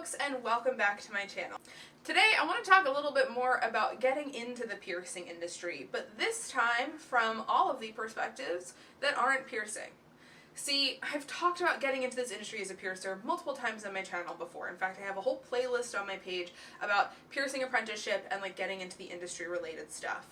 folks, and welcome back to my channel. Today I want to talk a little bit more about getting into the piercing industry, but this time from all of the perspectives that aren't piercing. See, I've talked about getting into this industry as a piercer multiple times on my channel before. In fact, I have a whole playlist on my page about piercing apprenticeship and getting into the industry related stuff.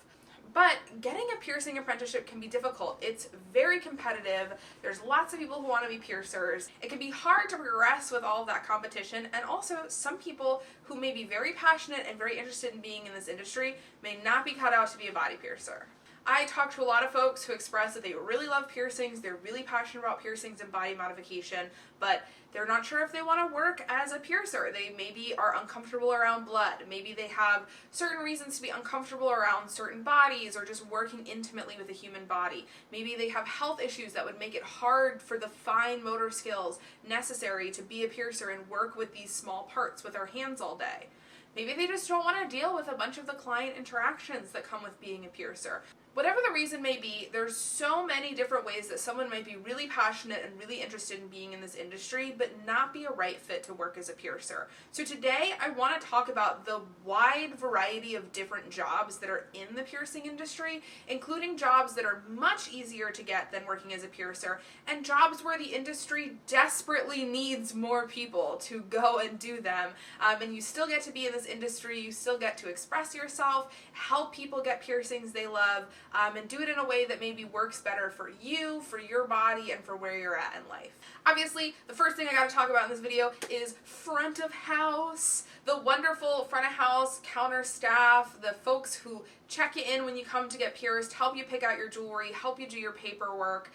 But getting a piercing apprenticeship can be difficult. It's very competitive. There's lots of people who want to be piercers. It can be hard to progress with all of that competition, and also some people who may be very passionate and very interested in being in this industry may not be cut out to be a body piercer. I talk to a lot of folks who express that they really love piercings, they're really passionate about piercings and body modification, but they're not sure if they want to work as a piercer. They maybe are uncomfortable around blood. Maybe they have certain reasons to be uncomfortable around certain bodies or just working intimately with a human body. Maybe they have health issues that would make it hard for the fine motor skills necessary to be a piercer and work with these small parts with our hands all day. Maybe they just don't want to deal with a bunch of the client interactions that come with being a piercer. Whatever the reason may be, there's so many different ways that someone might be really passionate and really interested in being in this industry, but not be a right fit to work as a piercer. So today I want to talk about the wide variety of different jobs that are in the piercing industry, including jobs that are much easier to get than working as a piercer, and jobs where the industry desperately needs more people to go and do them. And you still get to be in this industry, you still get to express yourself, help people get piercings they love, and do it in a way that maybe works better for you, for your body, and for where you're at in life. Obviously, the first thing I gotta talk about in this video is front of house. The wonderful front of house counter staff, the folks who check you in when you come to get pierced, help you pick out your jewelry, help you do your paperwork.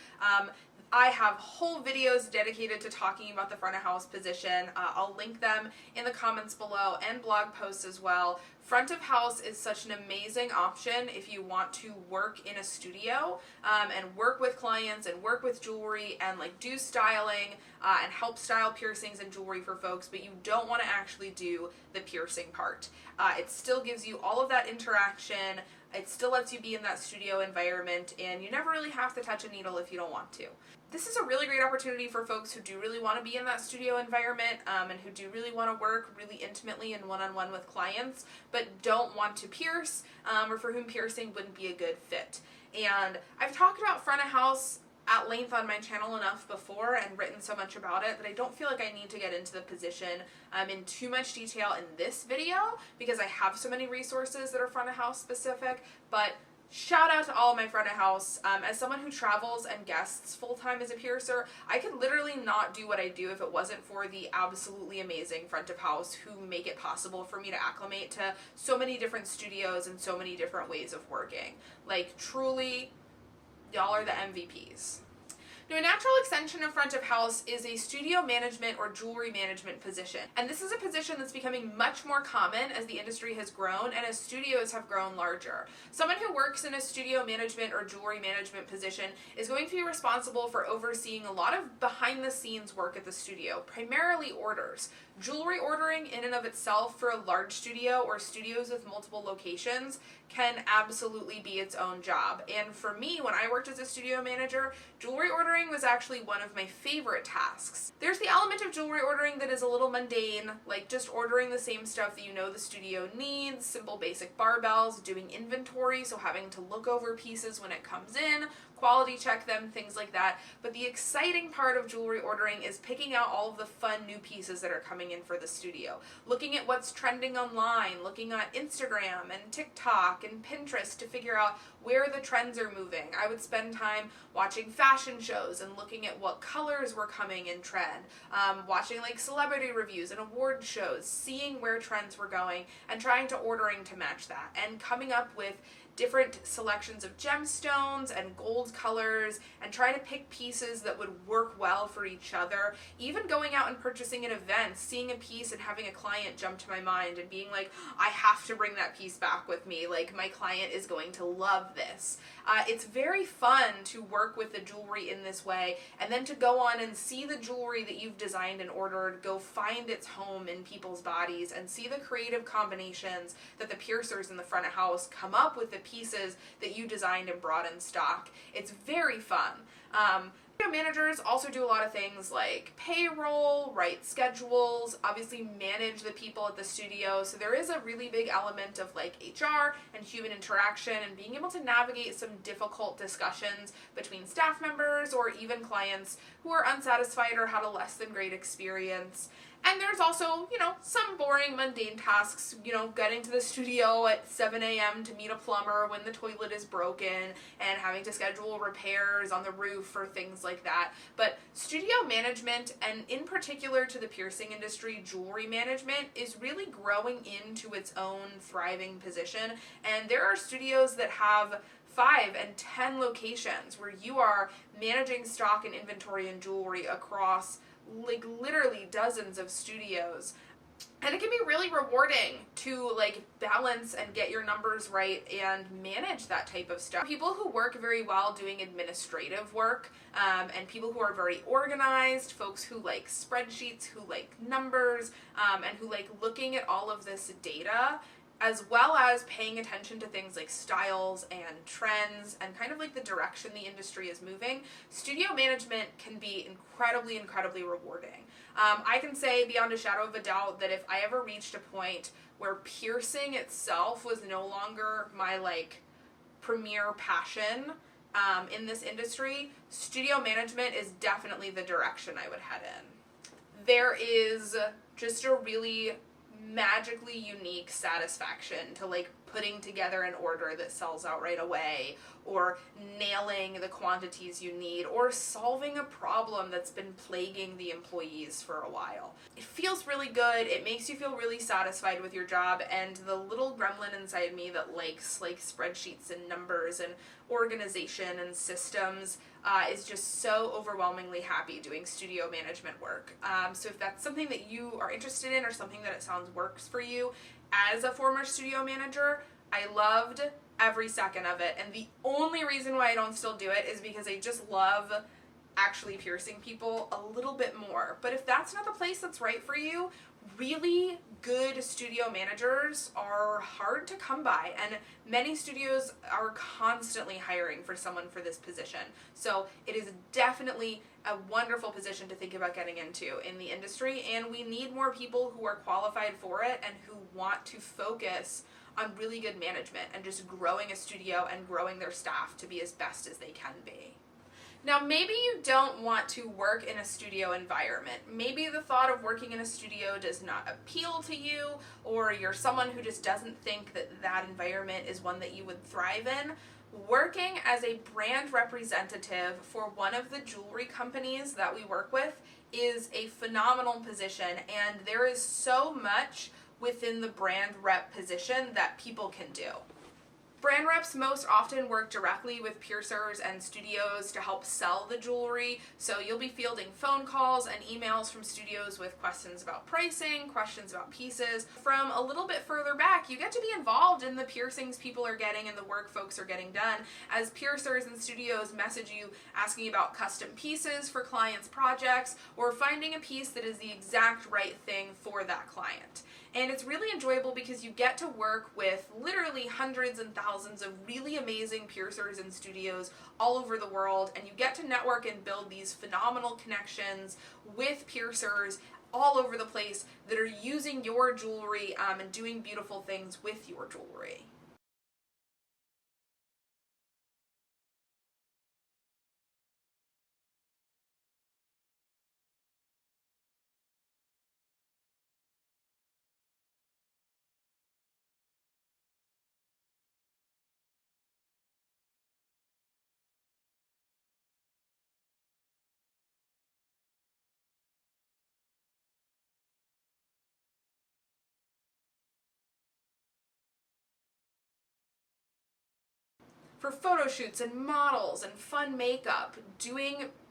I have whole videos dedicated to talking about the front of house position. I'll link them in the comments below and blog posts as well. Front of house is such an amazing option if you want to work in a studio and work with clients and work with jewelry and do styling and help style piercings and jewelry for folks, but you don't want to actually do the piercing part. It still gives you all of that interaction. It still lets you be in that studio environment, and you never really have to touch a needle if you don't want to. This is a really great opportunity for folks who do really want to be in that studio environment and who do really want to work really intimately and one-on-one with clients, but don't want to pierce or for whom piercing wouldn't be a good fit. And I've talked about front of house at length on my channel enough before and written so much about it that I don't feel like I need to get into the position in too much detail in this video because I have so many resources that are front of house specific, but shout out to all of my front of house. As someone who travels and guests full-time as a piercer, I could literally not do what I do if it wasn't for the absolutely amazing front of house who make it possible for me to acclimate to so many different studios and so many different ways of working. Truly, y'all are the MVPs. Now, a natural extension of front of house is a studio management or jewelry management position. And this is a position that's becoming much more common as the industry has grown and as studios have grown larger. Someone who works in a studio management or jewelry management position is going to be responsible for overseeing a lot of behind the scenes work at the studio, primarily orders. Jewelry ordering in and of itself for a large studio or studios with multiple locations can absolutely be its own job. And for me, when I worked as a studio manager, jewelry ordering was actually one of my favorite tasks. There's the element of jewelry ordering that is a little mundane, like just ordering the same stuff that you know the studio needs, simple basic barbells, doing inventory, so having to look over pieces when it comes in, quality check them, things like that. But the exciting part of jewelry ordering is picking out all of the fun new pieces that are coming in for the studio. Looking at what's trending online, looking at Instagram and TikTok and Pinterest to figure out where the trends are moving. I would spend time watching fashion shows and looking at what colors were coming in trend, watching celebrity reviews and award shows, seeing where trends were going and trying to ordering to match that and coming up with different selections of gemstones and gold colors and trying to pick pieces that would work well for each other. Even going out and purchasing at events, seeing a piece and having a client jump to my mind and being like, I have to bring that piece back with me. My client is going to love this. It's very fun to work with the jewelry in this way and then to go on and see the jewelry that you've designed and ordered go find its home in people's bodies and see the creative combinations that the piercers in the front of house come up with the pieces that you designed and brought in stock. It's very fun. Managers also do a lot of things like payroll, write schedules, obviously manage the people at the studio. So there is a really big element of like HR and human interaction and being able to navigate some difficult discussions between staff members or even clients who are unsatisfied or had a less than great experience. And there's also, some boring, mundane tasks, getting to the studio at 7 a.m. to meet a plumber when the toilet is broken and having to schedule repairs on the roof or things like that. But studio management, and in particular to the piercing industry, jewelry management, is really growing into its own thriving position. And there are studios that have 5 and 10 locations where you are managing stock and inventory and jewelry across like literally dozens of studios. And it can be really rewarding to like balance and get your numbers right and manage that type of stuff. People who work very well doing administrative work, and people who are very organized, folks who like spreadsheets, who like numbers, and who like looking at all of this data, as well as paying attention to things like styles and trends and kind of like the direction the industry is moving, studio management can be incredibly, incredibly rewarding. I can say beyond a shadow of a doubt that if I ever reached a point where piercing itself was no longer my like premier passion in this industry, studio management is definitely the direction I would head in. There is just a really magically unique satisfaction to like putting together an order that sells out right away, or nailing the quantities you need, or solving a problem that's been plaguing the employees for a while. It feels really good, it makes you feel really satisfied with your job, and the little gremlin inside me that likes like spreadsheets and numbers and organization and systems is just so overwhelmingly happy doing studio management work. So if that's something that you are interested in or something that it sounds works for you, as a former studio manager, I loved every second of it. And the only reason why I don't still do it is because I just love actually piercing people a little bit more. But if that's not the place that's right for you, really good studio managers are hard to come by, and many studios are constantly hiring for someone for this position. So it is definitely a wonderful position to think about getting into in the industry, and we need more people who are qualified for it and who want to focus on really good management and just growing a studio and growing their staff to be as best as they can be. Now, maybe you don't want to work in a studio environment. Maybe the thought of working in a studio does not appeal to you, or you're someone who just doesn't think that that environment is one that you would thrive in. Working as a brand representative for one of the jewelry companies that we work with is a phenomenal position, and there is so much within the brand rep position that people can do. Brand reps most often work directly with piercers and studios to help sell the jewelry, so you'll be fielding phone calls and emails from studios with questions about pricing, questions about pieces. From a little bit further back, you get to be involved in the piercings people are getting and the work folks are getting done, as piercers and studios message you asking about custom pieces for clients' projects, or finding a piece that is the exact right thing for that client. And it's really enjoyable because you get to work with literally hundreds and thousands of really amazing piercers and studios all over the world, and you get to network and build these phenomenal connections with piercers all over the place that are using your jewelry and doing beautiful things with your jewelry. For photo shoots and models and fun makeup,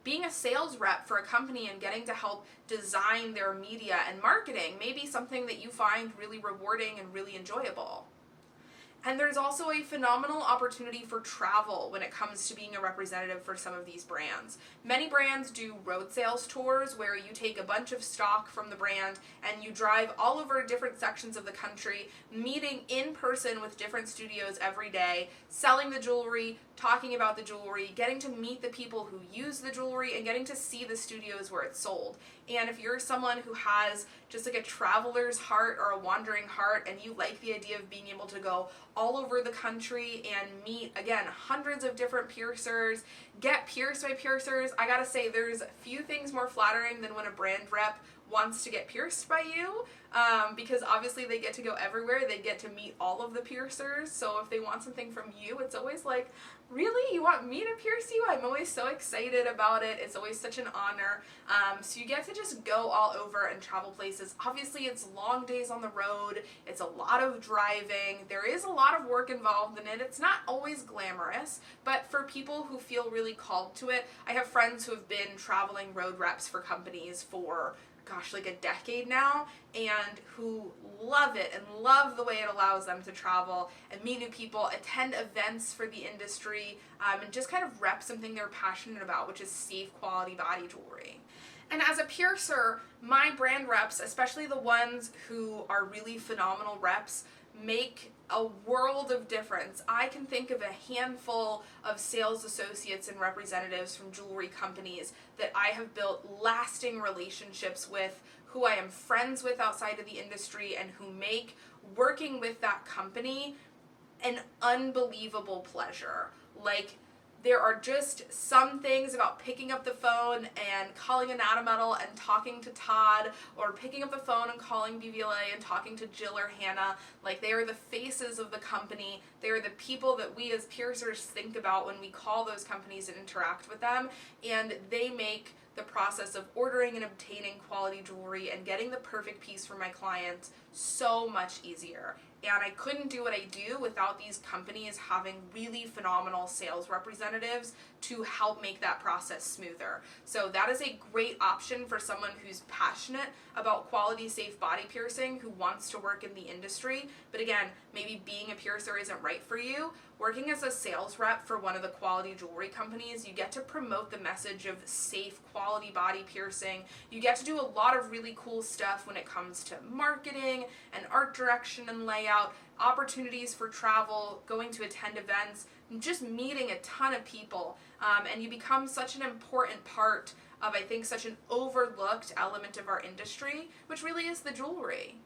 being a sales rep for a company and getting to help design their media and marketing may be something that you find really rewarding and really enjoyable. And there's also a phenomenal opportunity for travel when it comes to being a representative for some of these brands. Many brands do road sales tours where you take a bunch of stock from the brand and you drive all over different sections of the country, meeting in person with different studios every day, selling the jewelry, talking about the jewelry, getting to meet the people who use the jewelry, and getting to see the studios where it's sold. And if you're someone who has just like a traveler's heart or a wandering heart, and you like the idea of being able to go all over the country and meet, again, hundreds of different piercers, get pierced by piercers, I gotta say, there's few things more flattering than when a brand rep wants to get pierced by you, because obviously they get to go everywhere, they get to meet all of the piercers, so if they want something from you, it's always like, really? You want me to pierce you? I'm always so excited about it. It's always such an honor. So you get to just go all over and travel places. Obviously, it's long days on the road. It's a lot of driving. There is a lot of work involved in it. It's not always glamorous, but for people who feel really called to it, I have friends who have been traveling road reps for companies for like a decade now, and who love it and love the way it allows them to travel and meet new people, attend events for the industry, and just kind of rep something they're passionate about, which is safe, quality body jewelry. And as a piercer, my brand reps, especially the ones who are really phenomenal reps, make a world of difference. I can think of a handful of sales associates and representatives from jewelry companies that I have built lasting relationships with, who I am friends with outside of the industry, and who make working with that company an unbelievable pleasure. Like, there are just some things about picking up the phone and calling Anatometal and talking to Todd, or picking up the phone and calling BVLA and talking to Jill or Hannah. Like, they are the faces of the company. They are the people that we as piercers think about when we call those companies and interact with them, and they make the process of ordering and obtaining quality jewelry and getting the perfect piece for my clients so much easier. And I couldn't do what I do without these companies having really phenomenal sales representatives to help make that process smoother. So that is a great option for someone who's passionate about quality, safe body piercing, who wants to work in the industry, but again, maybe being a piercer isn't right for you. Working as a sales rep for one of the quality jewelry companies, you get to promote the message of safe, quality body piercing. You get to do a lot of really cool stuff when it comes to marketing and art direction and layout, opportunities for travel, going to attend events, just meeting a ton of people. And you become such an important part of, I think, such an overlooked element of our industry, which really is the jewelry.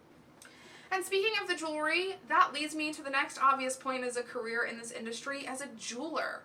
And speaking of the jewelry, that leads me to the next obvious point as a career in this industry, as a jeweler.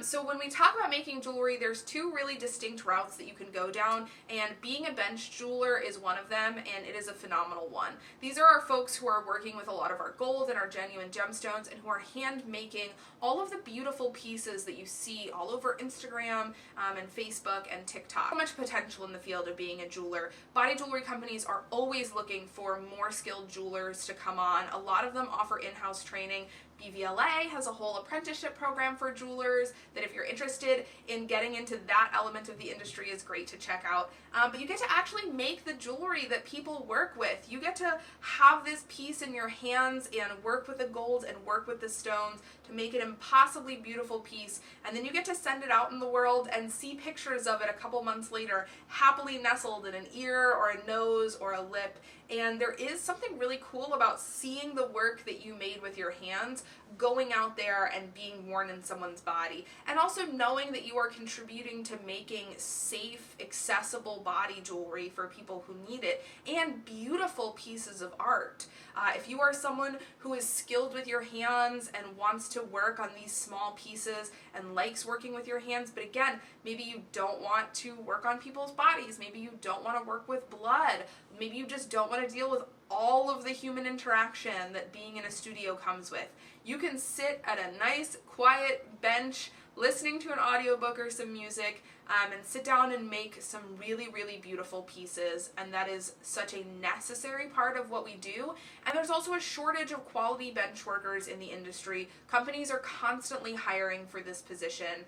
So when we talk about making jewelry, there's two really distinct routes that you can go down, and being a bench jeweler is one of them, and it is a phenomenal one. These are our folks who are working with a lot of our gold and our genuine gemstones, and who are hand making all of the beautiful pieces that you see all over Instagram and Facebook and TikTok. So much potential in the field of being a jeweler. Body jewelry companies are always looking for more skilled jewelers to come on. A lot of them offer in-house training. BVLA has a whole apprenticeship program for jewelers that, if you're interested in getting into that element of the industry, is great to check out. But you get to actually make the jewelry that people work with. You get to have this piece in your hands and work with the gold and work with the stones to make an impossibly beautiful piece, and then you get to send it out in the world and see pictures of it a couple months later, happily nestled in an ear or a nose or a lip. And there is something really cool about seeing the work that you made with your hands going out there and being worn in someone's body, and also knowing that you are contributing to making safe, accessible body jewelry for people who need it, and beautiful pieces of art. If you are someone who is skilled with your hands and wants to work on these small pieces and likes working with your hands, but again, maybe you don't want to work on people's bodies, maybe you don't want to work with blood, maybe you just don't want to deal with all of the human interaction that being in a studio comes with. You can sit at a nice, quiet bench listening to an audiobook or some music, and sit down and make some really, really beautiful pieces, and that is such a necessary part of what we do. And there's also a shortage of quality bench workers in the industry. Companies are constantly hiring for this position,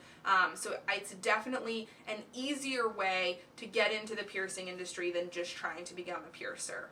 so it's definitely an easier way to get into the piercing industry than just trying to become a piercer.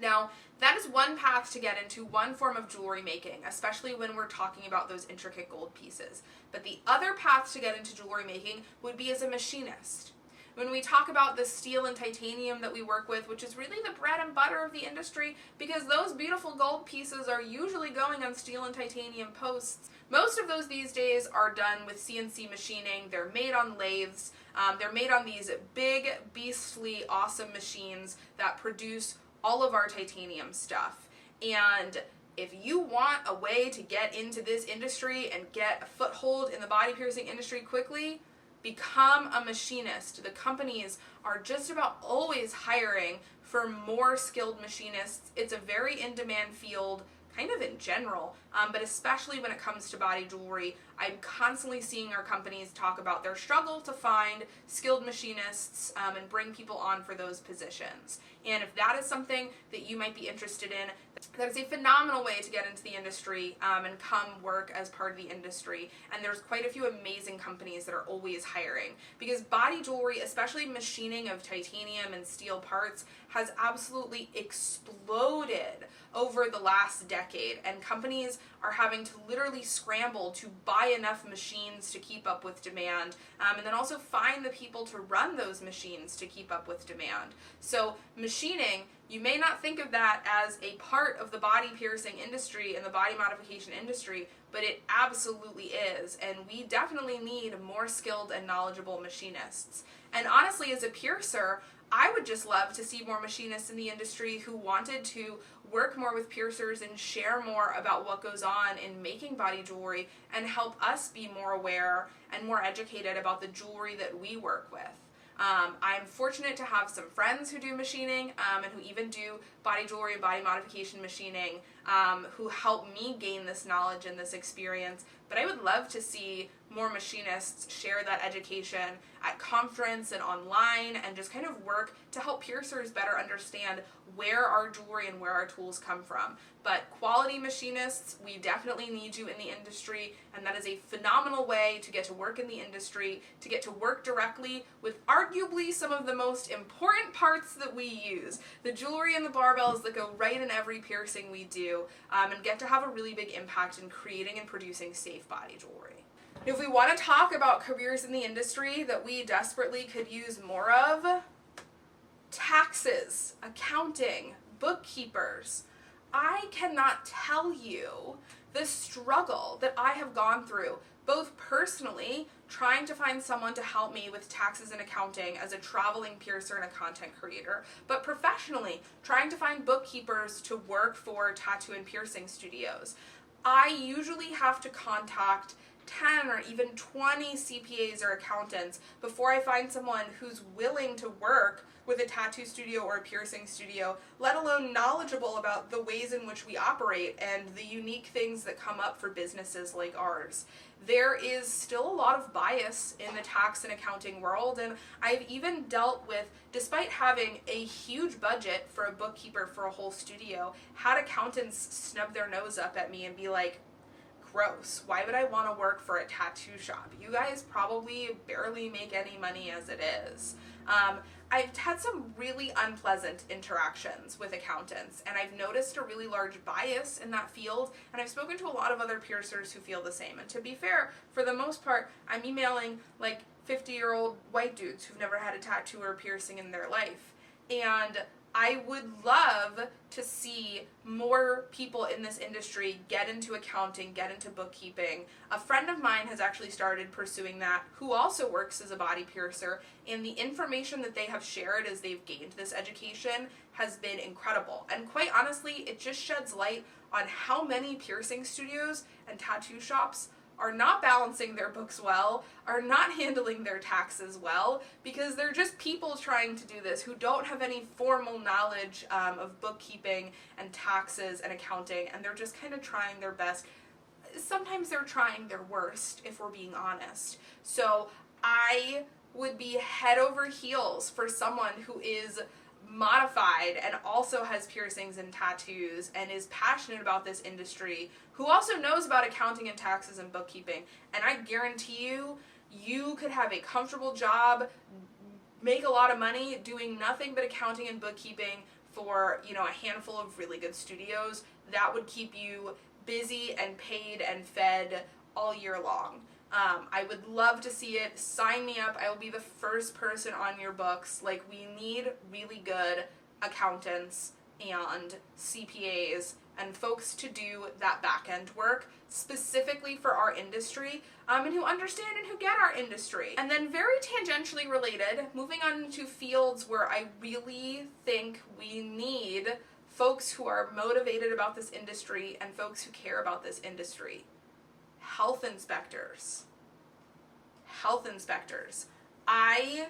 Now, that is one path to get into one form of jewelry making, especially when we're talking about those intricate gold pieces. But the other path to get into jewelry making would be as a machinist. when we talk about the steel and titanium that we work with, which is really the bread and butter of the industry, because those beautiful gold pieces are usually going on steel and titanium posts. Most of those these days are done with CNC machining. They're made on lathes. They're made on these big, beastly, awesome machines that produce all of our titanium stuff. And if you want a way to get into this industry and get a foothold in the body piercing industry quickly, become a machinist. The companies are just about always hiring for more skilled machinists. It's a very in-demand field, kind of in general, but especially when it comes to body jewelry. I'm constantly seeing our companies talk about their struggle to find skilled machinists and bring people on for those positions. And if that is something that you might be interested in, that is a phenomenal way to get into the industry and come work as part of the industry. And there's quite a few amazing companies that are always hiring, because body jewelry, especially machining of titanium and steel parts, has absolutely exploded over the last decade, and companies are having to literally scramble to buy enough machines to keep up with demand, and then also find the people to run those machines to keep up with demand. So machining, you may not think of that as a part of the body piercing industry and the body modification industry, but it absolutely is, and we definitely need more skilled and knowledgeable machinists. And honestly, as a piercer, I would just love to see more machinists in the industry who wanted to work more with piercers and share more about what goes on in making body jewelry and help us be more aware and more educated about the jewelry that we work with. I'm fortunate to have some friends who do machining and who even do body jewelry and body modification machining who help me gain this knowledge and this experience. But I would love to see more machinists share that education at conference and online and just kind of work to help piercers better understand where our jewelry and where our tools come from. But quality machinists, we definitely need you in the industry, and that is a phenomenal way to get to work in the industry, to get to work directly with arguably some of the most important parts that we use, the jewelry and the barbells that go right in every piercing we do, and get to have a really big impact in creating and producing safe body jewelry. If we want to talk about careers in the industry that we desperately could use more of, taxes, accounting, bookkeepers. I cannot tell you the struggle that I have gone through, both personally, trying to find someone to help me with taxes and accounting as a traveling piercer and a content creator, but professionally, trying to find bookkeepers to work for tattoo and piercing studios. I usually have to contact 10 or even 20 CPAs or accountants before I find someone who's willing to work with a tattoo studio or a piercing studio, let alone knowledgeable about the ways in which we operate and the unique things that come up for businesses like ours. There is still a lot of bias in the tax and accounting world, and I've even dealt with, despite having a huge budget for a bookkeeper for a whole studio, had accountants snub their nose up at me and be like, gross, why would I want to work for a tattoo shop? You guys probably barely make any money as it is. I've had some really unpleasant interactions with accountants, and I've noticed a really large bias in that field, and I've spoken to a lot of other piercers who feel the same. And to be fair, for the most part, I'm emailing like 50-year-old white dudes who've never had a tattoo or piercing in their life. And I would love to see more people in this industry get into accounting, get into bookkeeping. A friend of mine has actually started pursuing that, who also works as a body piercer, and the information that they have shared as they've gained this education has been incredible. And quite honestly, it just sheds light on how many piercing studios and tattoo shops are not balancing their books well, are not handling their taxes well, because they're just people trying to do this who don't have any formal knowledge of bookkeeping and taxes and accounting, and they're just kind of trying their best. Sometimes they're trying their worst, if we're being honest. So I would be head over heels for someone who is modified and also has piercings and tattoos and is passionate about this industry, who also knows about accounting and taxes and bookkeeping. And I guarantee you, you could have a comfortable job, make a lot of money doing nothing but accounting and bookkeeping for, a handful of really good studios. That would keep you busy and paid and fed all year long. I would love to see it. Sign me up. I will be the first person on your books. Like, we need really good accountants and CPAs and folks to do that back-end work specifically for our industry, and who understand and who get our industry. And then very tangentially related, moving on to fields where I really think we need folks who are motivated about this industry and folks who care about this industry. Health inspectors. Health inspectors. I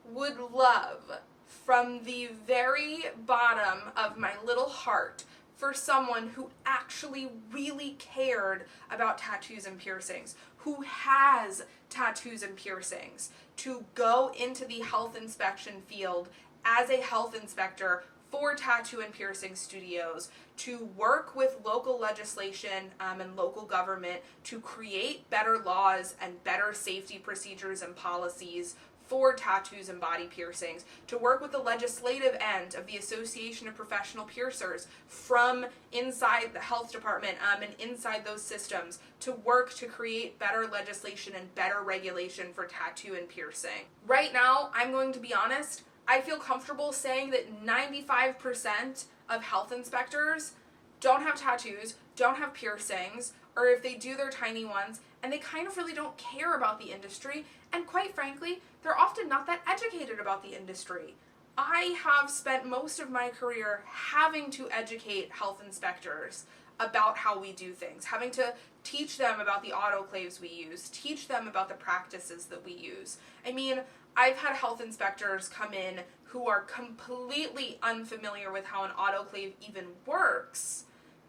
would love, from the very bottom of my little heart, for someone who actually really cared about tattoos and piercings, who has tattoos and piercings, to go into the health inspection field as a health inspector for tattoo and piercing studios, to work with local legislation and local government to create better laws and better safety procedures and policies for tattoos and body piercings, to work with the legislative end of the Association of Professional Piercers from inside the health department and inside those systems, to work to create better legislation and better regulation for tattoo and piercing. Right now, I'm going to be honest, I feel comfortable saying that 95% of health inspectors don't have tattoos, don't have piercings, or if they do, they're tiny ones, and they kind of really don't care about the industry, and quite frankly, they're often not that educated about the industry. I have spent most of my career having to educate health inspectors about how we do things, having to teach them about the autoclaves we use, teach them about the practices that we use. I mean, I've had health inspectors come in who are completely unfamiliar with how an autoclave even works,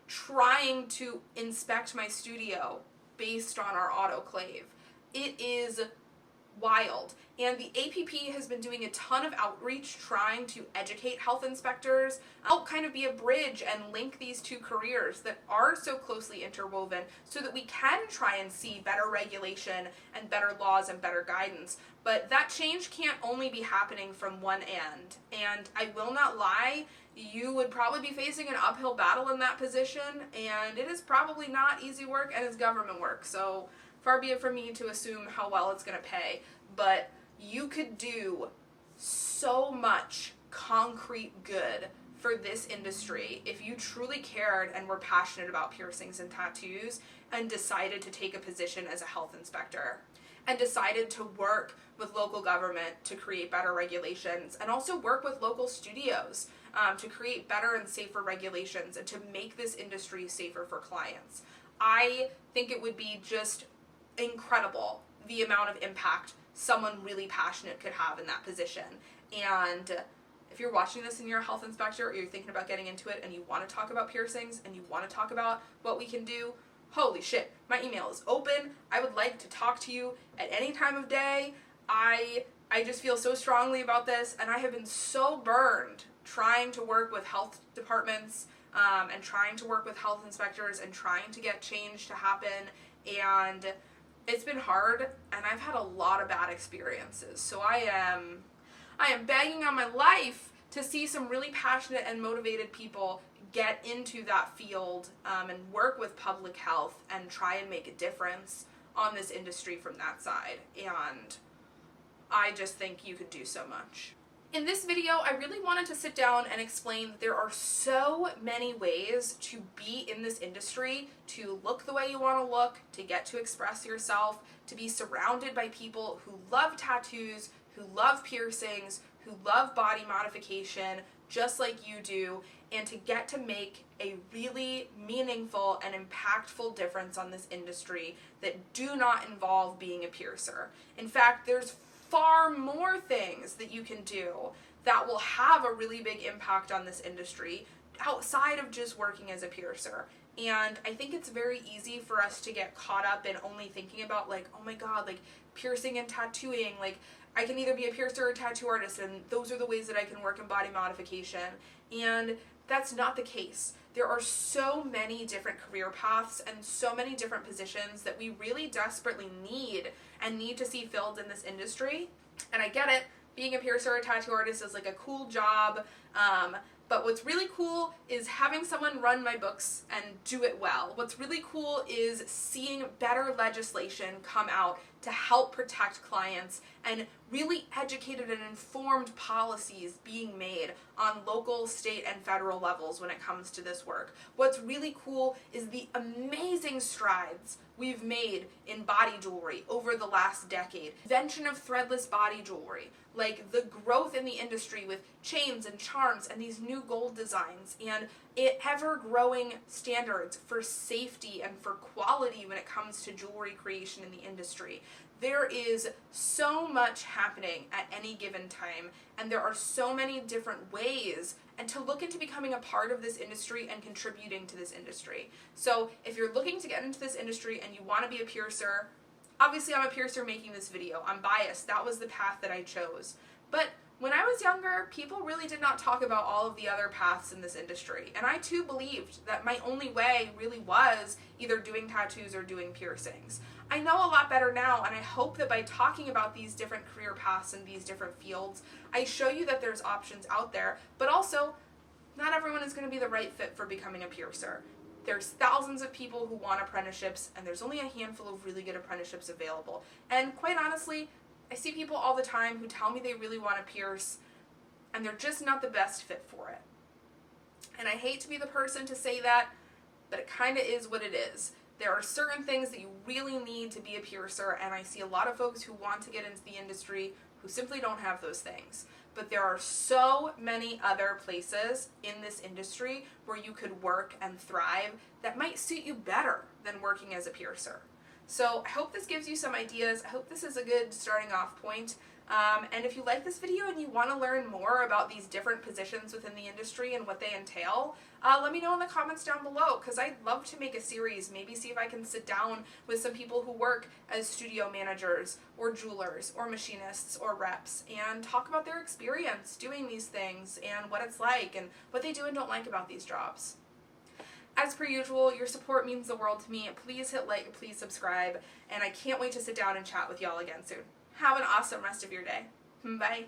trying to inspect my studio based on our autoclave. It is wild. And the APP has been doing a ton of outreach trying to educate health inspectors, help kind of be a bridge and link these two careers that are so closely interwoven so that we can try and see better regulation and better laws and better guidance. But that change can't only be happening from one end. And I will not lie, you would probably be facing an uphill battle in that position, and it is probably not easy work, and it's government work. So far be it from me to assume how well it's going to pay. But you could do so much concrete good for this industry if you truly cared and were passionate about piercings and tattoos and decided to take a position as a health inspector and decided to work with local government to create better regulations and also work with local studios to create better and safer regulations and to make this industry safer for clients. I think it would be just incredible the amount of impact someone really passionate could have in that position. And if you're watching this and you're a health inspector or you're thinking about getting into it and you want to talk about piercings and you want to talk about what we can do, holy shit, my email is open. I would like to talk to you at any time of day. I just feel so strongly about this, and I have been so burned trying to work with health departments and trying to work with health inspectors and trying to get change to happen, and it's been hard, and I've had a lot of bad experiences. So I am begging on my life to see some really passionate and motivated people get into that field and work with public health and try and make a difference on this industry from that side. And I just think you could do so much. In this video, I really wanted to sit down and explain that there are so many ways to be in this industry, to look the way you want to look, to get to express yourself, to be surrounded by people who love tattoos, who love piercings, who love body modification, just like you do, and to get to make a really meaningful and impactful difference on this industry that do not involve being a piercer. In fact, there's far more things that you can do that will have a really big impact on this industry outside of just working as a piercer. And I think it's very easy for us to get caught up in only thinking about, like, oh my god, like piercing and tattooing, like I can either be a piercer or a tattoo artist, and those are the ways that I can work in body modification. And that's not the case. There are so many different career paths and so many different positions that we really desperately need to see filled in this industry. And I get it, being a piercer or a tattoo artist is like a cool job But what's really cool is having someone run my books and do it well. What's really cool is seeing better legislation come out to help protect clients and really educated and informed policies being made on local, state, and federal levels when it comes to this work. What's really cool is the amazing strides we've made in body jewelry over the last decade. Invention of threadless body jewelry, like the growth in the industry with chains and charms and these new gold designs, and ever-growing standards for safety and for quality when it comes to jewelry creation in the industry. There is so much happening at any given time, and there are so many different ways and to look into becoming a part of this industry and contributing to this industry. So if you're looking to get into this industry and you want to be a piercer, obviously I'm a piercer making this video. I'm biased. That was the path that I chose. But when I was younger, people really did not talk about all of the other paths in this industry. And I too believed that my only way really was either doing tattoos or doing piercings. I know a lot better now, and I hope that by talking about these different career paths and these different fields, I show you that there's options out there, but also not everyone is going to be the right fit for becoming a piercer. There's thousands of people who want apprenticeships, and there's only a handful of really good apprenticeships available. And quite honestly, I see people all the time who tell me they really want to pierce, and they're just not the best fit for it. And I hate to be the person to say that, but it kind of is what it is. There are certain things that you really need to be a piercer, and I see a lot of folks who want to get into the industry who simply don't have those things. But there are so many other places in this industry where you could work and thrive that might suit you better than working as a piercer. So I hope this gives you some ideas. I hope this is a good starting off point. And if you like this video and you want to learn more about these different positions within the industry and what they entail, let me know in the comments down below, because I'd love to make a series, maybe see if I can sit down with some people who work as studio managers or jewelers or machinists or reps and talk about their experience doing these things and what it's like and what they do and don't like about these jobs. As per usual, your support means the world to me. Please hit like, please subscribe, and I can't wait to sit down and chat with y'all again soon. Have an awesome rest of your day. Bye.